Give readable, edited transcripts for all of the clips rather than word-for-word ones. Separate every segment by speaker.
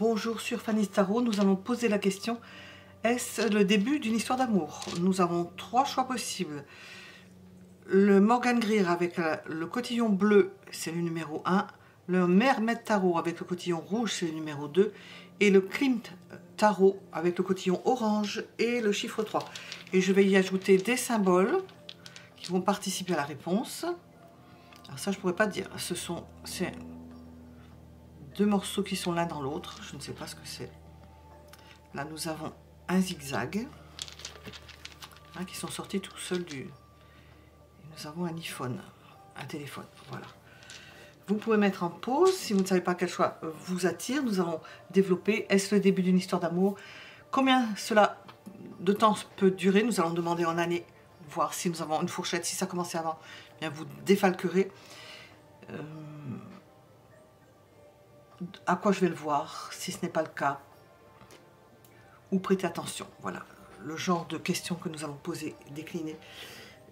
Speaker 1: Bonjour sur Fanny Tarot, nous allons poser la question: est-ce le début d'une histoire d'amour? Nous avons trois choix possibles. Le Morgan Greer avec le cotillon bleu, c'est le numéro 1. Le Mermaid Tarot avec le cotillon rouge, c'est le numéro 2. Et le Klimt Tarot avec le cotillon orange et le chiffre 3. Et je vais y ajouter des symboles qui vont participer à la réponse. Alors ça, je ne pourrais pas dire. C'est deux morceaux qui sont l'un dans l'autre. Je ne sais pas ce que c'est. Là, nous avons un zigzag qui sont sortis tout seuls du... Et nous avons un iPhone, un téléphone. Voilà. Vous pouvez mettre en pause si vous ne savez pas quel choix vous attire. Nous allons développer. Est-ce le début d'une histoire d'amour? Combien cela de temps peut durer? Nous allons demander en année, voir si nous avons une fourchette. Si ça commençait avant, bien vous défalquerez. À quoi je vais le voir, si ce n'est pas le cas, ou prêtez attention. Voilà le genre de questions que nous allons poser, décliner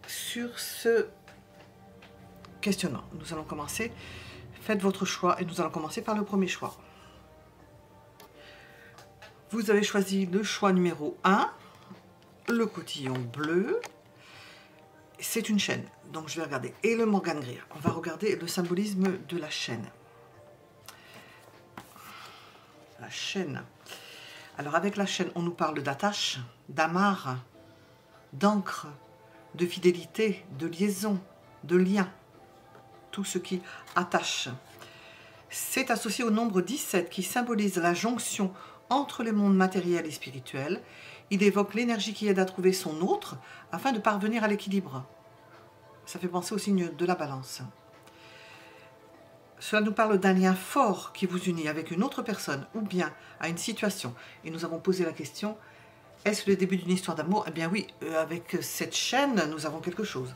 Speaker 1: sur ce questionnement. Nous allons commencer. Faites votre choix et nous allons commencer par le premier choix. Vous avez choisi le choix numéro 1, le cotillon bleu. C'est une chaîne, donc je vais regarder. Et le Morgan Greer. On va regarder le symbolisme de la chaîne. La chaîne. Alors avec la chaîne, on nous parle d'attache, d'amarre, d'encre, de fidélité, de liaison, de lien. Tout ce qui attache. C'est associé au nombre 17 qui symbolise la jonction entre les mondes matériel et spirituel. Il évoque l'énergie qui aide à trouver son autre afin de parvenir à l'équilibre. Ça fait penser au signe de la balance. Cela nous parle d'un lien fort qui vous unit avec une autre personne ou bien à une situation. Et nous avons posé la question, est-ce le début d'une histoire d'amour? Eh bien oui, avec cette chaîne, nous avons quelque chose.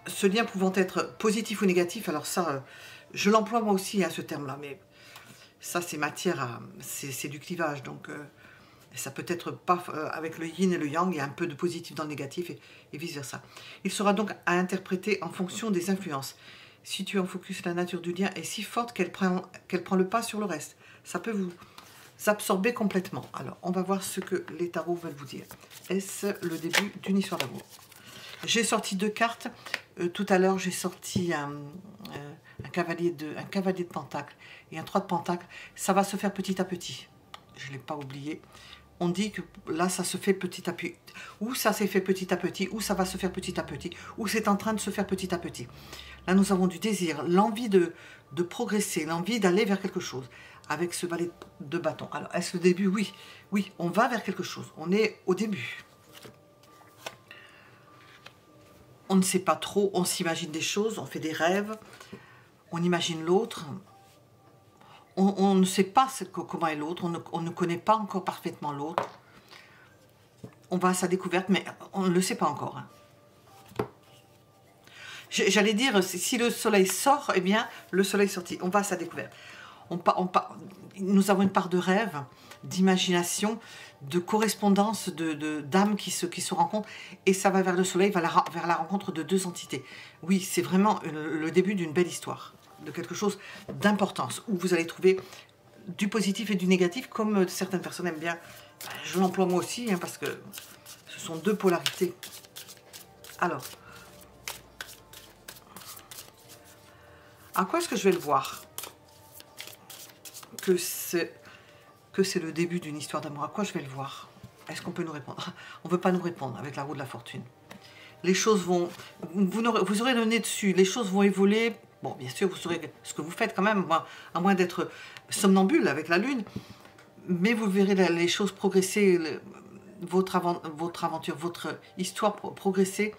Speaker 1: Ce lien pouvant être positif ou négatif, alors ça, je l'emploie moi aussi, ce terme-là, mais ça c'est matière à... c'est du clivage, donc ça peut être pas... avec le yin et le yang, il y a un peu de positif dans le négatif et vice-versa. Il sera donc à interpréter en fonction des influences. Si tu en focus, la nature du lien est si forte qu'elle prend le pas sur le reste. Ça peut vous absorber complètement. Alors, on va voir ce que les tarots veulent vous dire. Est-ce le début d'une histoire d'amour? J'ai sorti deux cartes. Tout à l'heure, j'ai sorti un cavalier de pentacle et un 3 de pentacle. Ça va se faire petit à petit. Je ne l'ai pas oublié. On dit que là, ça se fait petit à petit. Ou ça s'est fait petit à petit, ou ça va se faire petit à petit, ou c'est en train de se faire petit à petit. Là, nous avons du désir, l'envie de progresser, l'envie d'aller vers quelque chose. Avec ce valet de bâton. Alors, est-ce le début? Oui. Oui, on va vers quelque chose. On est au début. On ne sait pas trop, on s'imagine des choses, on fait des rêves, on imagine l'autre. On ne sait pas comment est l'autre, on ne connaît pas encore parfaitement l'autre. On va à sa découverte, mais on ne le sait pas encore. J'allais dire, si le soleil sort, eh bien, le soleil est sorti. On va à sa découverte. Nous avons une part de rêve, d'imagination, de correspondance, d'âmes qui se rencontrent. Et ça va vers le soleil, vers la rencontre de deux entités. Oui, c'est vraiment le début d'une belle histoire, de quelque chose d'importance, où vous allez trouver du positif et du négatif, comme certaines personnes aiment bien. Je l'emploie moi aussi, parce que ce sont deux polarités. Alors, à quoi est-ce que je vais le voir que c'est le début d'une histoire d'amour? À quoi je vais le voir? Est-ce qu'on peut nous répondre? On ne veut pas nous répondre avec la roue de la fortune. Les choses vont... Vous aurez le nez dessus, les choses vont évoluer. Bon, bien sûr, vous saurez ce que vous faites quand même, à moins d'être somnambule avec la lune. Mais vous verrez les choses progresser, votre aventure, votre histoire progresser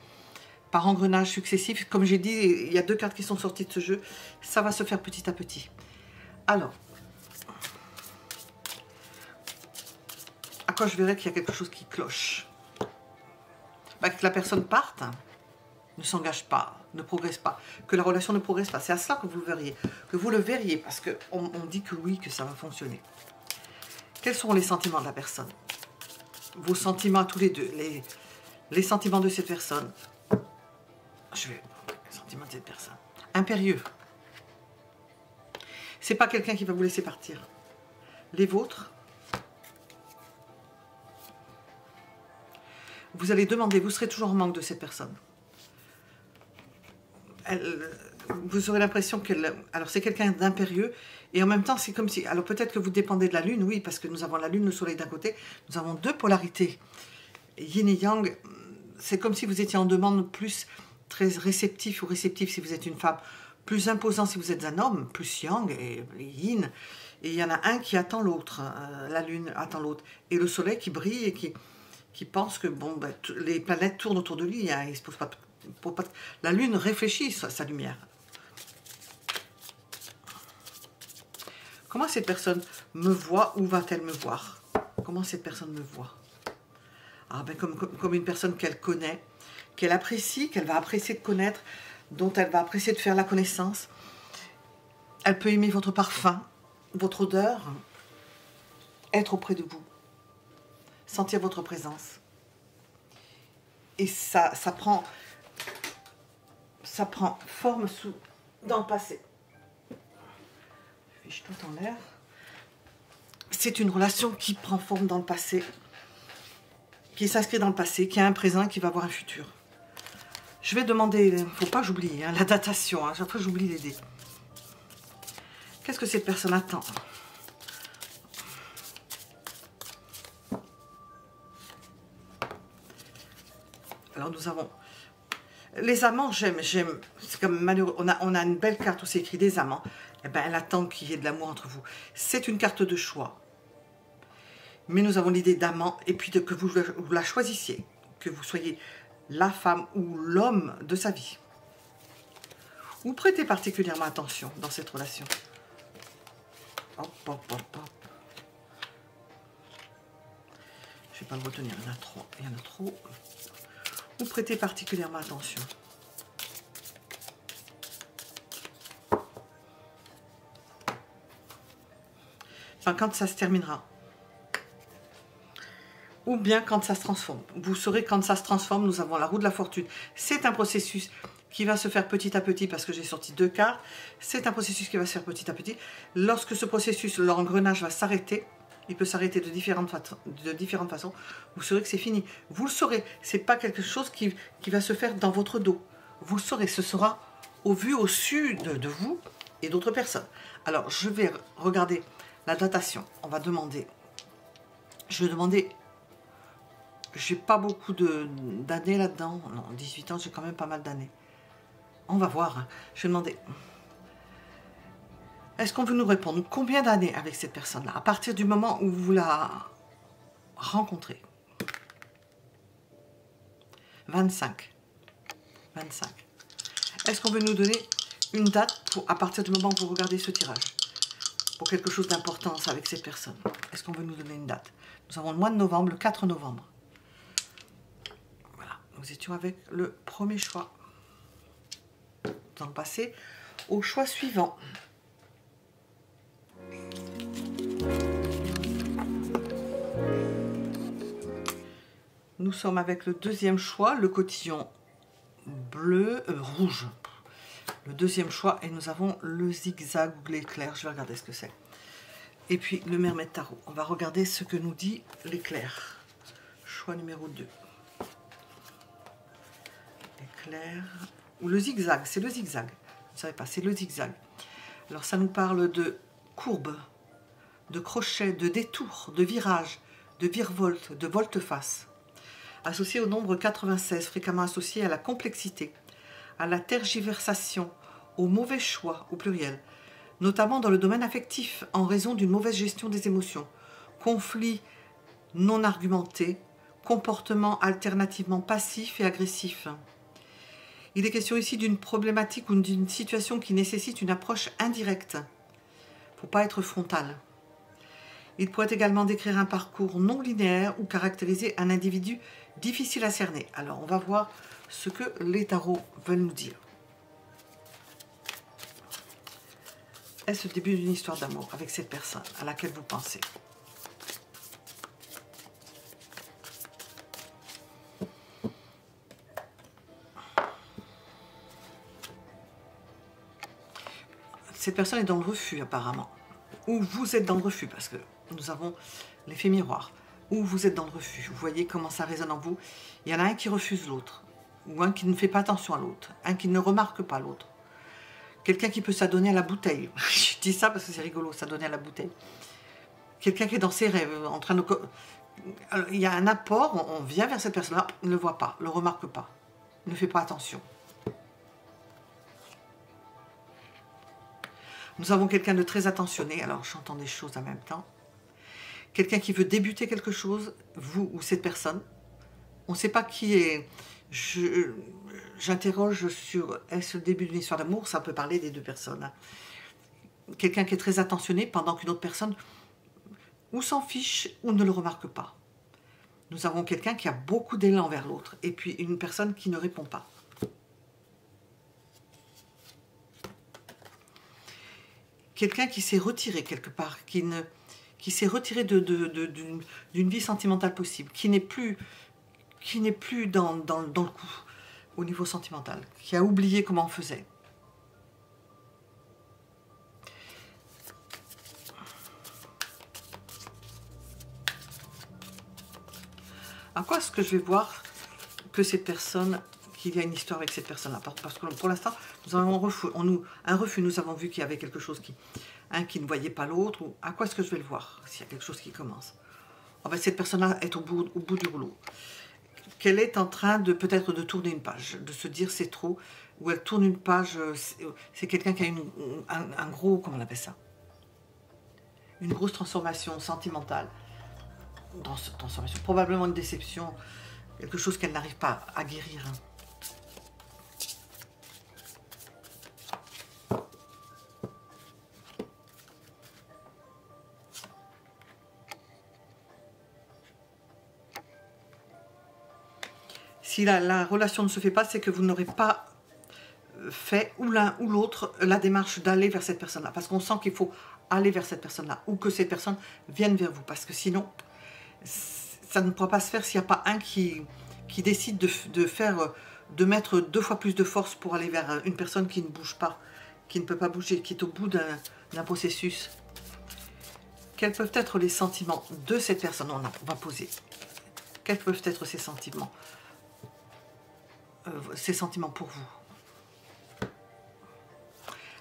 Speaker 1: par engrenages successifs. Comme j'ai dit, il y a deux cartes qui sont sorties de ce jeu. Ça va se faire petit à petit. Alors, à quoi je verrai qu'il y a quelque chose qui cloche? Que la personne parte, ne s'engage pas, ne progresse pas, que la relation ne progresse pas. C'est à cela que vous le verriez, parce qu'on dit que oui, que ça va fonctionner. Quels seront les sentiments de la personne? Vos sentiments tous les deux, les sentiments de cette personne. Les sentiments de cette personne. Impérieux. C'est pas quelqu'un qui va vous laisser partir. Les vôtres, vous allez demander, vous serez toujours en manque de cette personne. Vous aurez l'impression qu'elle... Alors c'est quelqu'un d'impérieux, et en même temps c'est comme si... Alors peut-être que vous dépendez de la Lune, oui, parce que nous avons la Lune, le Soleil d'un côté, nous avons deux polarités. Yin et Yang, c'est comme si vous étiez en demande plus très réceptif ou réceptif si vous êtes une femme, plus imposant si vous êtes un homme, plus Yang et Yin. Et il y en a un qui attend l'autre, la Lune attend l'autre, et le Soleil qui brille et qui pense que bon, ben, les planètes tournent autour de lui, hein, il se pose pas... La Lune réfléchit sa lumière. Comment cette personne me voit? Où va-t-elle me voir? Comment cette personne me voit? Ah ben comme une personne qu'elle connaît, qu'elle apprécie, qu'elle va apprécier de connaître, dont elle va apprécier de faire la connaissance. Elle peut aimer votre parfum, votre odeur, être auprès de vous, sentir votre présence. Et ça prend forme dans le passé. Je fiche tout en l'air. C'est une relation qui prend forme dans le passé, qui s'inscrit dans le passé, qui a un présent et qui va avoir un futur. Je vais demander, il ne faut pas que j'oublie, hein, la datation, hein, chaque fois j'oublie les dés. Qu'est-ce que cette personne attend? Alors nous avons les amants, j'aime, c'est comme malheureux, on a une belle carte où c'est écrit des amants, eh ben, elle attend qu'il y ait de l'amour entre vous. C'est une carte de choix. Mais nous avons l'idée d'amant, et puis que vous la choisissiez, que vous soyez la femme ou l'homme de sa vie. Ou prêtez particulièrement attention dans cette relation. Hop, hop, hop, hop. Je ne vais pas le retenir, il y en a trop, il y en a trop. Ou prêtez particulièrement attention. Enfin, quand ça se terminera. Ou bien quand ça se transforme. Vous saurez quand ça se transforme, nous avons la roue de la fortune. C'est un processus qui va se faire petit à petit, parce que j'ai sorti deux cartes. C'est un processus qui va se faire petit à petit. Lorsque ce processus, l'engrenage va s'arrêter, il peut s'arrêter de différentes façons, vous saurez que c'est fini. Vous le saurez, ce n'est pas quelque chose qui va se faire dans votre dos. Vous le saurez, ce sera au su de vous et d'autres personnes. Alors, je vais regarder la datation. On va demander, je vais demander, j'ai pas beaucoup d'années là-dedans. Non, 18 ans, j'ai quand même pas mal d'années. On va voir. Hein. Je vais demander, est-ce qu'on veut nous répondre combien d'années avec cette personne-là, à partir du moment où vous la rencontrez? 25. 25. Est-ce qu'on veut nous donner une date à partir du moment où vous regardez ce tirage, pour quelque chose d'importance avec cette personne? Est-ce qu'on veut nous donner une date? Nous avons le mois de novembre, le 4 novembre. Voilà, nous étions avec le premier choix. Nous allons passer au choix suivant. Nous sommes avec le deuxième choix, le cotillon rouge. Le deuxième choix, et nous avons le zigzag ou l'éclair. Je vais regarder ce que c'est. Et puis le Mermaid Tarot. On va regarder ce que nous dit l'éclair. Choix numéro 2. L'éclair. Ou le zigzag, c'est le zigzag. Vous ne savez pas, c'est le zigzag. Alors ça nous parle de courbe, de crochet, de détour, de virage, de virevolte, de volte-face. Associé au nombre 96, fréquemment associé à la complexité, à la tergiversation, au mauvais choix, au pluriel, notamment dans le domaine affectif, en raison d'une mauvaise gestion des émotions, conflits non argumentés, comportements alternativement passifs et agressifs. Il est question ici d'une problématique ou d'une situation qui nécessite une approche indirecte. Il ne faut pas être frontal. Il pourrait également décrire un parcours non linéaire ou caractériser un individu difficile à cerner. Alors, on va voir ce que les tarots veulent nous dire. Est-ce le début d'une histoire d'amour avec cette personne à laquelle vous pensez? cette personne est dans le refus apparemment. Ou vous êtes dans le refus, parce que nous avons l'effet miroir. Ou vous êtes dans le refus. Vous voyez comment ça résonne en vous. Il y en a un qui refuse l'autre. Ou un qui ne fait pas attention à l'autre. Un qui ne remarque pas l'autre. Quelqu'un qui peut s'adonner à la bouteille. Je dis ça parce que c'est rigolo, s'adonner à la bouteille. Quelqu'un qui est dans ses rêves, en train de... Alors, il y a un apport, on vient vers cette personne-là, on ne le voit pas, ne le remarque pas, ne fait pas attention. Nous avons quelqu'un de très attentionné, alors j'entends des choses en même temps. Quelqu'un qui veut débuter quelque chose, vous ou cette personne. On ne sait pas qui est... J'interroge sur, est-ce le début d'une histoire d'amour? Ça peut parler des deux personnes. Hein. Quelqu'un qui est très attentionné pendant qu'une autre personne ou s'en fiche ou ne le remarque pas. Nous avons quelqu'un qui a beaucoup d'élan vers l'autre et puis une personne qui ne répond pas. Quelqu'un qui s'est retiré quelque part, qui s'est retiré d'une vie sentimentale possible, qui n'est plus dans le coup au niveau sentimental, qui a oublié comment on faisait. À quoi est-ce que je vais voir que cette personne, qu'il y a une histoire avec cette personne-là? Parce que pour l'instant, nous avons un refus, nous avons vu qu'il y avait quelque chose un qui ne voyait pas l'autre. À quoi est-ce que je vais le voir s'il y a quelque chose qui commence? Oh ben, cette personne-là est au bout du rouleau. Qu'elle est en train de peut-être de tourner une page, de se dire c'est trop, ou elle tourne une page, c'est quelqu'un qui a un gros, comment on appelle ça? Une grosse transformation sentimentale. Transformation, probablement une déception, quelque chose qu'elle n'arrive pas à guérir. Si la relation ne se fait pas, c'est que vous n'aurez pas fait, ou l'un ou l'autre, la démarche d'aller vers cette personne-là. Parce qu'on sent qu'il faut aller vers cette personne-là, ou que cette personne vienne vers vous. Parce que sinon, ça ne pourra pas se faire s'il n'y a pas un qui décide de mettre 2 fois plus de force pour aller vers une personne qui ne bouge pas, qui ne peut pas bouger, qui est au bout d'un processus. Quels peuvent être les sentiments de cette personne? On va poser. Quels peuvent être ses sentiments? Ses sentiments pour vous.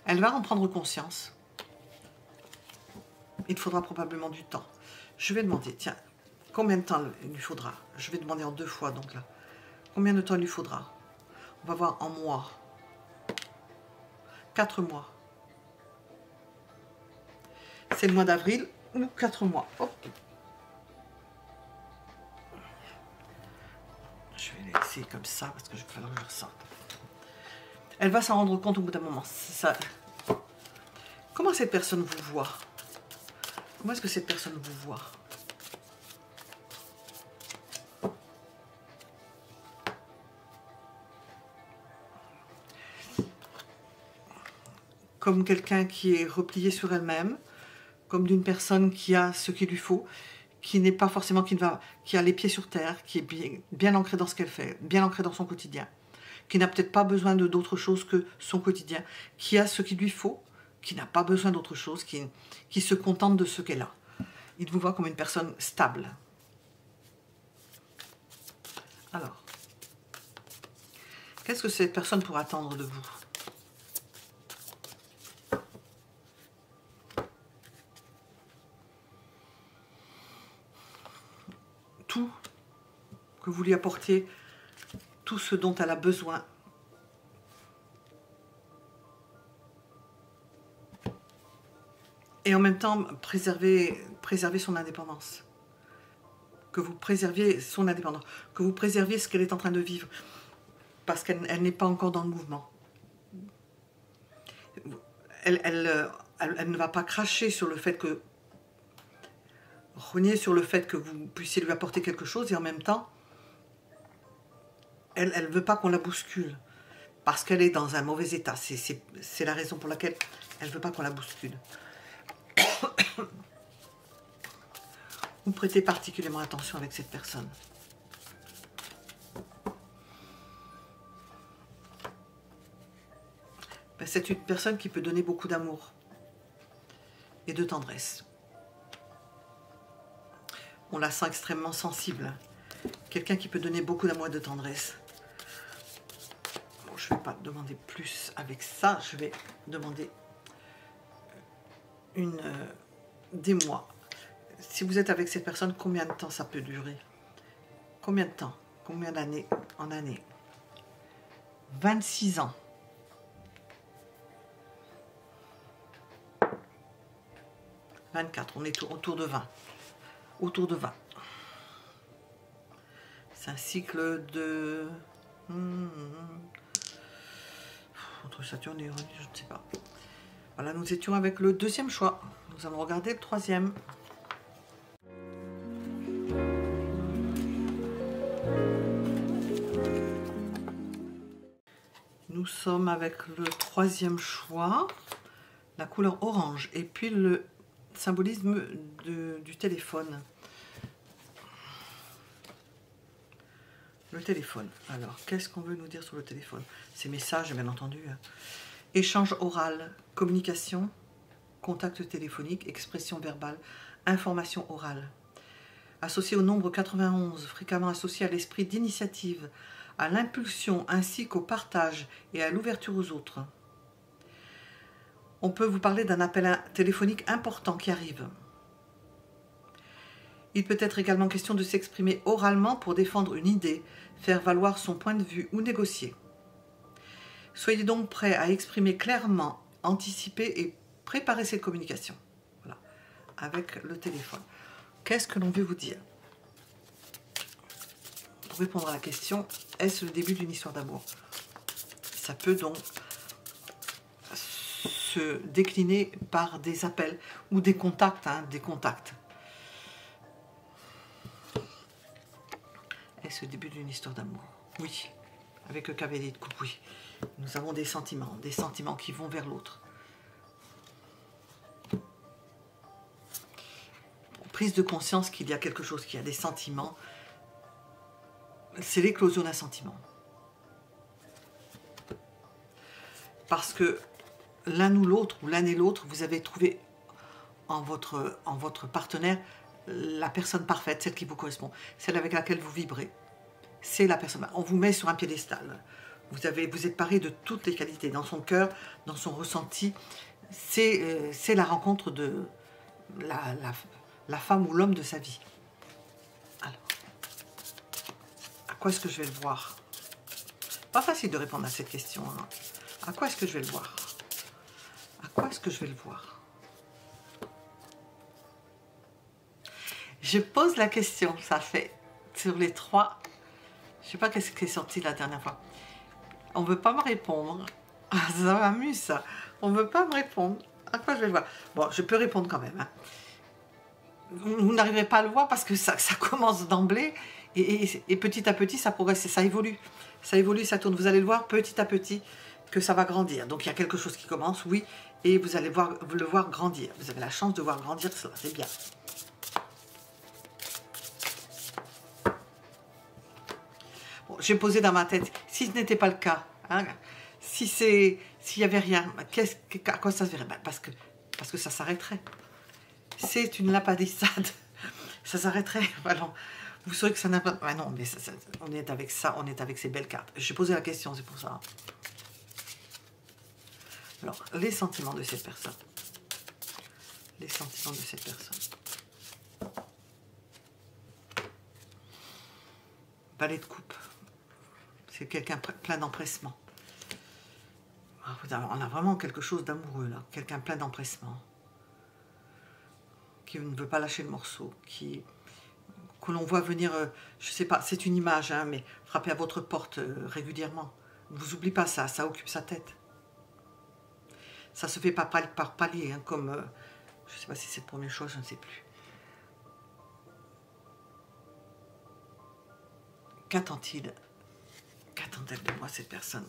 Speaker 1: Elle va en prendre conscience. Il faudra probablement du temps. Je vais demander, tiens, combien de temps il lui faudra? Je vais demander en 2 fois, donc là. Combien de temps il lui faudra? On va voir en mois. 4 mois. C'est le mois d'avril ou 4 mois. Hop. Je vais laisser comme ça parce que je vais falloir que je ressorte. Elle va s'en rendre compte au bout d'un moment. Ça. Comment cette personne vous voit? Comment est-ce que cette personne vous voit? Comme quelqu'un qui est replié sur elle-même, comme d'une personne qui a ce qu'il lui faut, qui n'est pas forcément, qui a les pieds sur terre, qui est bien ancrée dans ce qu'elle fait, bien ancrée dans son quotidien, qui n'a peut-être pas besoin d'autre chose que son quotidien, qui a ce qu'il lui faut, qui n'a pas besoin d'autre chose, qui se contente de ce qu'elle a. Il vous voit comme une personne stable. Alors, qu'est-ce que cette personne pourrait attendre de vous? Tout que vous lui apportiez, tout ce dont elle a besoin. Et en même temps, préserver son indépendance. Que vous préserviez son indépendance. Que vous préserviez ce qu'elle est en train de vivre. Parce qu'elle n'est pas encore dans le mouvement. Elle ne va pas cracher sur le fait que... renier sur le fait que vous puissiez lui apporter quelque chose et en même temps, elle ne veut pas qu'on la bouscule. Parce qu'elle est dans un mauvais état. C'est la raison pour laquelle elle ne veut pas qu'on la bouscule. Vous prêtez particulièrement attention avec cette personne. Ben, c'est une personne qui peut donner beaucoup d'amour. et de tendresse. On la sent extrêmement sensible. Quelqu'un qui peut donner beaucoup d'amour et de tendresse. Bon, je ne vais pas demander plus avec ça. Je vais demander des mois. Si vous êtes avec cette personne, combien de temps ça peut durer? Combien de temps? Combien d'années en années? 26 ans. 24, on est autour de 20. Autour de 20. C'est un cycle de... entre Saturne et Uranus, je ne sais pas. Voilà, nous étions avec le deuxième choix. Nous allons regarder le troisième. Nous sommes avec le troisième choix, la couleur orange, et puis le symbolisme du téléphone. Le téléphone. Alors, qu'est-ce qu'on veut nous dire sur le téléphone? Ces messages, bien entendu. Échange oral, communication, contact téléphonique, expression verbale, information orale. Associé au nombre 91, fréquemment associé à l'esprit d'initiative, à l'impulsion ainsi qu'au partage et à l'ouverture aux autres. On peut vous parler d'un appel téléphonique important qui arrive. Il peut être également question de s'exprimer oralement pour défendre une idée, faire valoir son point de vue ou négocier. Soyez donc prêts à exprimer clairement, anticiper et préparer cette communication. Voilà, avec le téléphone. Qu'est-ce que l'on veut vous dire? Pour répondre à la question, est-ce le début d'une histoire d'amour? Ça peut donc se décliner par des appels ou des contacts, des contacts. Est-ce le début d'une histoire d'amour? Oui, avec le cavalier de coupe, oui. Nous avons des sentiments qui vont vers l'autre. Prise de conscience qu'il y a quelque chose, qu'il y a des sentiments, c'est l'éclosion d'un sentiment. Parce que l'un ou l'autre, ou l'un et l'autre, vous avez trouvé en votre partenaire la personne parfaite, celle qui vous correspond, celle avec laquelle vous vibrez. C'est la personne. On vous met sur un piédestal. Vous êtes paré de toutes les qualités, dans son cœur, dans son ressenti. C'est la rencontre de la femme ou l'homme de sa vie. Alors, à quoi est-ce que je vais le voir? Pas facile de répondre à cette question. Hein. À quoi est-ce que je vais le voir? À quoi est-ce que je vais le voir? Je pose la question, ça fait sur les trois. Je ne sais pas qu'est-ce qui est sorti la dernière fois. On ne veut pas me répondre. Ah, ça m'amuse ça. On ne veut pas me répondre. À quoi je vais le voir? Bon, je peux répondre quand même. Hein. Vous n'arriverez pas à le voir parce que ça commence d'emblée et petit à petit ça progresse, ça évolue. Ça évolue, ça tourne. Vous allez le voir petit à petit que ça va grandir. Donc il y a quelque chose qui commence, oui, et vous allez le voir grandir. Vous avez la chance de voir grandir cela, c'est bien. Bon, j'ai posé dans ma tête, si ce n'était pas le cas, hein, s'il n'y avait rien, à quoi ça se verrait? Parce que ça s'arrêterait. C'est une lapalissade. Ça s'arrêterait. Alors, vous saurez que ça n'a pas... Ah non, mais on est avec ça, on est avec ces belles cartes. J'ai posé la question, c'est pour ça. Alors, les sentiments de cette personne. Les sentiments de cette personne. Valet de coupe. C'est quelqu'un plein d'empressement. On a vraiment quelque chose d'amoureux, là. Quelqu'un plein d'empressement. Qui ne veut pas lâcher le morceau. Que l'on voit venir, je ne sais pas, c'est une image, hein, mais frapper à votre porte régulièrement. Ne vous oubliez pas ça, ça occupe sa tête. Ça se fait pas par palier, hein, comme, je ne sais pas si c'est le premier choix, je ne sais plus. Qu'attend-il? Qu'attend-elle de moi, cette personne?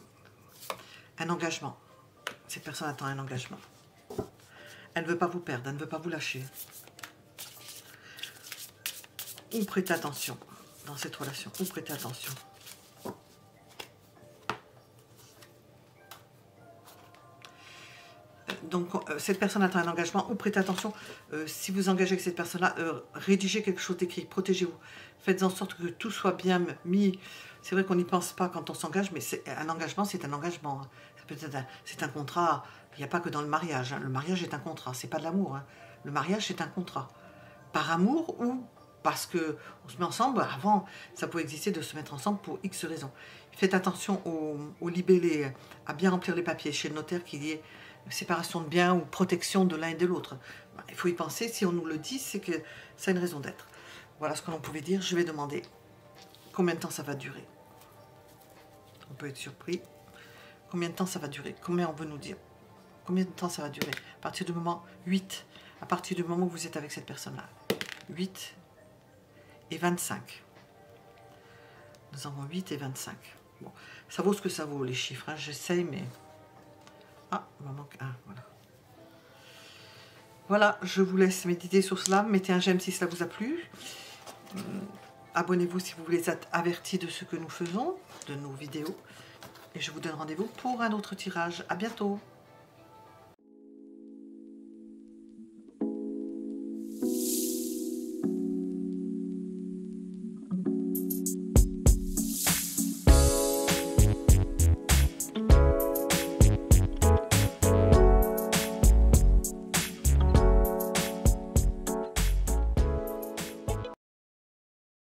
Speaker 1: Un engagement. Cette personne attend un engagement. Elle ne veut pas vous perdre, elle ne veut pas vous lâcher. Ou prêtez attention dans cette relation, ou prêtez attention. Donc, cette personne attend un engagement ou prêtez attention, si vous engagez avec cette personne-là, rédigez quelque chose d'écrit, protégez-vous. Faites en sorte que tout soit bien mis. C'est vrai qu'on n'y pense pas quand on s'engage, mais un engagement, c'est un engagement. C'est un contrat. Il n'y a pas que dans le mariage. Hein. Le mariage est un contrat, c'est pas de l'amour. Hein. Le mariage, c'est un contrat. Par amour ou parce qu'on se met ensemble. Avant, ça pouvait exister de se mettre ensemble pour X raisons. Faites attention aux libellés, à bien remplir les papiers chez le notaire qu'il y ait séparation de biens ou protection de l'un et de l'autre. Il faut y penser, si on nous le dit, c'est que ça a une raison d'être. Voilà ce que l'on pouvait dire. Je vais demander combien de temps ça va durer. On peut être surpris. Combien de temps ça va durer? Combien on veut nous dire? Combien de temps ça va durer? À partir du moment 8, à partir du moment où vous êtes avec cette personne-là. 8 et 25. Nous avons 8 et 25. Bon, ça vaut ce que ça vaut, les chiffres. Hein. J'essaye, mais... Ah, il m'en manque un, voilà. Voilà, je vous laisse méditer sur cela. Mettez un j'aime si cela vous a plu. Abonnez-vous si vous voulez être avertis de ce que nous faisons, de nos vidéos. Et je vous donne rendez-vous pour un autre tirage. À bientôt.